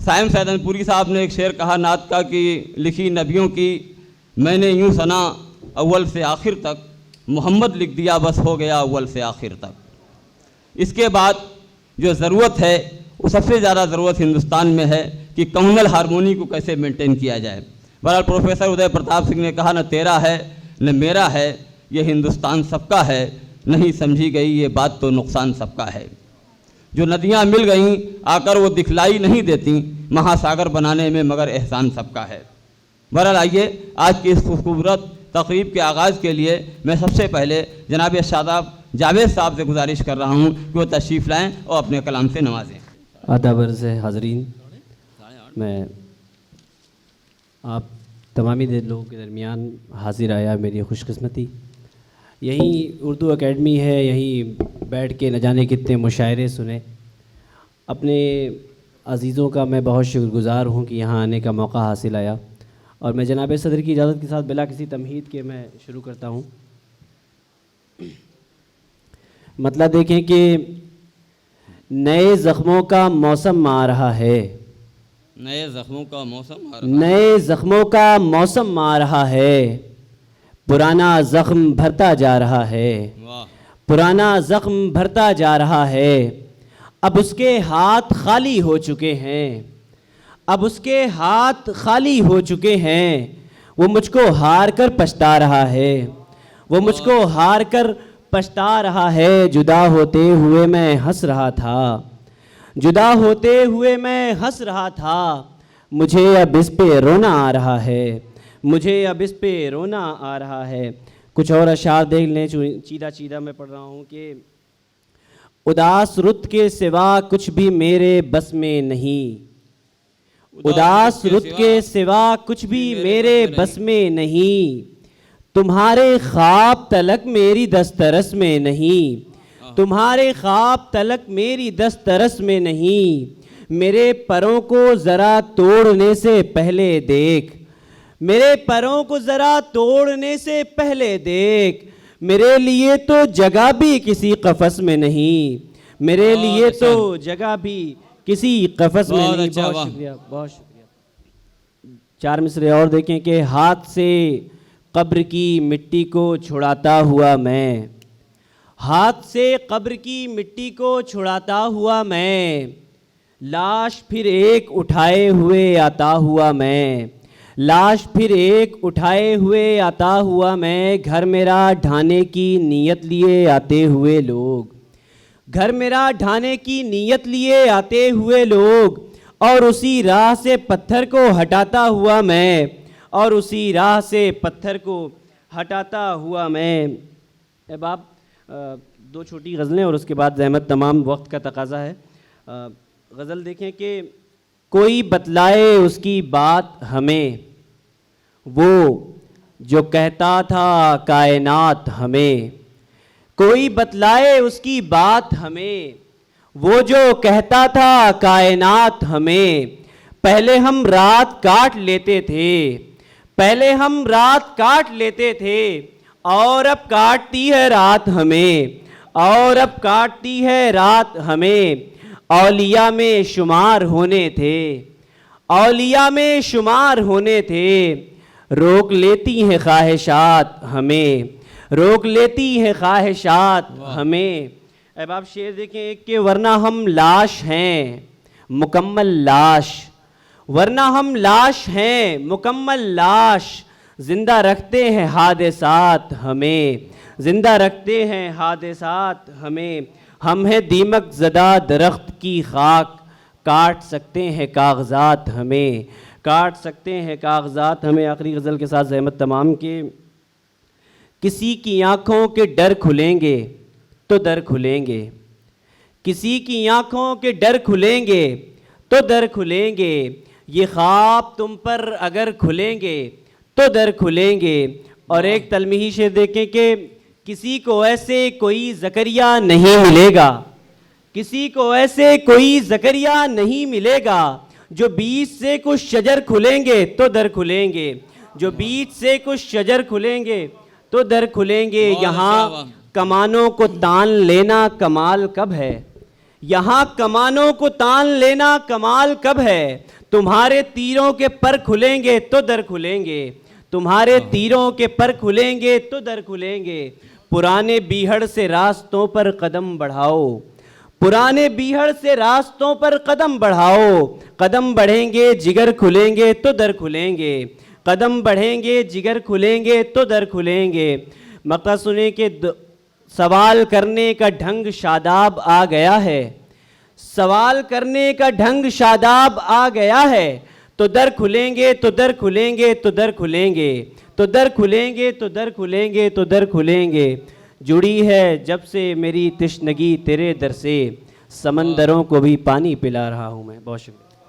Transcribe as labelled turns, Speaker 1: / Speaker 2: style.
Speaker 1: سائم سیدنپوری صاحب نے ایک شعر کہا نعت کا کہ لکھی نبیوں کی میں نے یوں ثنا اول سے آخر تک، محمد لکھ دیا بس ہو گیا اول سے آخر تک۔ اس کے بعد جو ضرورت ہے وہ سب سے زیادہ ضرورت ہندوستان میں ہے کہ کمیونل ہارمونی کو کیسے مینٹین کیا جائے۔ بہرحال پروفیسر ادے پرتاپ سنگھ نے کہا نہ تیرا ہے نہ میرا ہے، یہ ہندوستان سب کا ہے، نہیں سمجھی گئی یہ بات تو نقصان سب کا ہے۔ جو ندیاں مل گئیں آ کر وہ دکھلائی نہیں دیتی، مہا ساگر بنانے میں مگر احسان سب کا ہے۔ بہرحال آئیے آج کی اس خوبصورت تقریب کے آغاز کے لیے میں سب سے پہلے جناب شاداب جاوید صاحب سے گزارش کر رہا ہوں کہ وہ تشریف لائیں اور اپنے کلام سے نوازیں۔
Speaker 2: آداب عرض ہے حاضرین، میں آپ تمامی لوگوں کے درمیان حاضر آیا میری خوش قسمتی۔ یہیں اردو اکیڈمی ہے، یہیں بیٹھ کے نہ جانے کتنے مشاعرے سنے۔ اپنے عزیزوں کا میں بہت شکر گزار ہوں کہ یہاں آنے کا موقع حاصل آیا، اور میں جناب صدر کی اجازت کے ساتھ بلا کسی تمہید کے میں شروع کرتا ہوں۔ مطلب دیکھیں کہ نئے زخموں کا موسم آ رہا ہے،
Speaker 1: نئے زخموں کا موسم
Speaker 2: نئے زخموں کا موسم آ رہا ہے، پرانا زخم بھرتا جا رہا ہے، پرانا زخم بھرتا جا رہا ہے، اب اس کے ہاتھ خالی ہو چکے ہیں، اب اس کے ہاتھ خالی ہو چکے ہیں، وہ مجھ کو ہار کر پچھتا رہا ہے، وہ مجھ کو ہار کر پچھتا رہا ہے، جدا ہوتے ہوئے میں ہنس رہا تھا، جدا ہوتے ہوئے میں ہنس رہا تھا، مجھے اب اس پہ رونا آ رہا ہے، مجھے اب اس پہ رونا آ رہا ہے۔ کچھ اور اشعار دیکھ لیں، چیدہ چیدہ میں پڑھ رہا ہوں کہ اداس رت کے سوا کچھ بھی میرے بس میں نہیں، اداس رت کے سوا کچھ بھی میرے بس میں نہیں، تمہارے خواب تلک میری دسترس میں نہیں، تمہارے خواب تلک میری دسترس میں نہیں، میرے پروں کو ذرا توڑنے سے پہلے دیکھ، میرے پروں کو ذرا توڑنے سے پہلے دیکھ، میرے لیے تو جگہ بھی کسی قفس میں نہیں، میرے لیے تو جگہ بھی کسی قفس میں نہیں۔ بہت شکریہ، بہت شکریہ۔ چار مصرے اور دیکھیں کہ ہاتھ سے قبر کی مٹی کو چھڑاتا ہوا میں، ہاتھ سے قبر کی مٹی کو چھڑاتا ہوا میں، لاش پھر ایک اٹھائے ہوئے آتا ہوا میں، لاش پھر ایک اٹھائے ہوئے آتا ہوا میں، گھر میرا ڈھانے کی نیت لیے آتے ہوئے لوگ، گھر میرا ڈھانے کی نیت لیے آتے ہوئے لوگ، اور اسی راہ سے پتھر کو ہٹاتا ہوا میں، اور اسی راہ سے پتھر کو ہٹاتا ہوا میں۔ اب آپ دو چھوٹی غزلیں اور اس کے بعد زحمت تمام وقت کا تقاضا ہے۔ غزل دیکھیں کہ کوئی بتلائے اس کی بات ہمیں، وہ جو کہتا تھا کائنات ہمیں، کوئی بتلائے اس کی بات ہمیں، وہ جو کہتا تھا کائنات ہمیں، پہلے ہم رات کاٹ لیتے تھے، پہلے ہم رات کاٹ لیتے تھے، اور اب کاٹتی ہے رات ہمیں، اور اب کاٹتی ہے رات ہمیں، اولیاء میں شمار ہونے تھے، اولیاء میں شمار ہونے تھے، روک لیتی ہیں خواہشات ہمیں، روک لیتی ہیں خواہشات ہمیں۔ اب آپ شعر دیکھیں ایک کہ ورنہ ہم لاش ہیں مکمل لاش، ورنہ ہم لاش ہیں مکمل لاش، زندہ رکھتے ہیں حادثات ہمیں، زندہ رکھتے ہیں حادثات ہمیں، ہم ہیں دیمک زدہ درخت کی خاک، کاٹ سکتے ہیں کاغذات ہمیں، کاٹ سکتے ہیں کاغذات ہمیں۔ آخری غزل کے ساتھ زحمت تمام کے کسی کی آنکھوں کے ڈر کھلیں گے تو در کھلیں گے، کسی کی آنکھوں کے ڈر کھلیں گے تو در کھلیں گے، یہ خواب تم پر اگر کھلیں گے تو در کھلیں گے۔ اور ایک تلمیحی شعر دیکھیں کہ کسی کو ایسے کوئی زکریا نہیں ملے گا، کسی کو ایسے کوئی زکریا نہیں ملے گا، جو بیچ سے کچھ شجر کھلیں گے تو در کھلیں گے، جو بیچ سے کچھ شجر کھلیں گے تو در کھلیں گے۔ یہاں کمانوں کو تان لینا کمال کب ہے، یہاں کمانوں کو تان لینا کمال کب ہے؟ تمہارے تیروں کے پر کھلیں گے تو در کھلیں گے، تمہارے تیروں کے پر کھلیں گے تو در کھلیں گے۔ پرانے بیہڑ سے راستوں پر قدم بڑھاؤ، پرانے بیہڑ سے راستوں پر قدم بڑھاؤ، قدم بڑھیں گے جگر کھلیں گے تو در کھلیں گے، قدم بڑھیں گے جگر کھلیں گے تو در کھلیں گے۔ مقطع سنیں کہ سوال کرنے کا ڈھنگ شاداب آ گیا ہے، سوال کرنے کا ڈھنگ شاداب آ گیا ہے، تو در کھلیں گے تو در کھلیں گے تو در کھلیں گے، تو در کھلیں گے تو در کھلیں گے تو در کھلیں گے۔ جڑی ہے جب سے میری تشنگی تیرے در سے، سمندروں کو بھی پانی پلا رہا ہوں میں۔ بہت شکریہ۔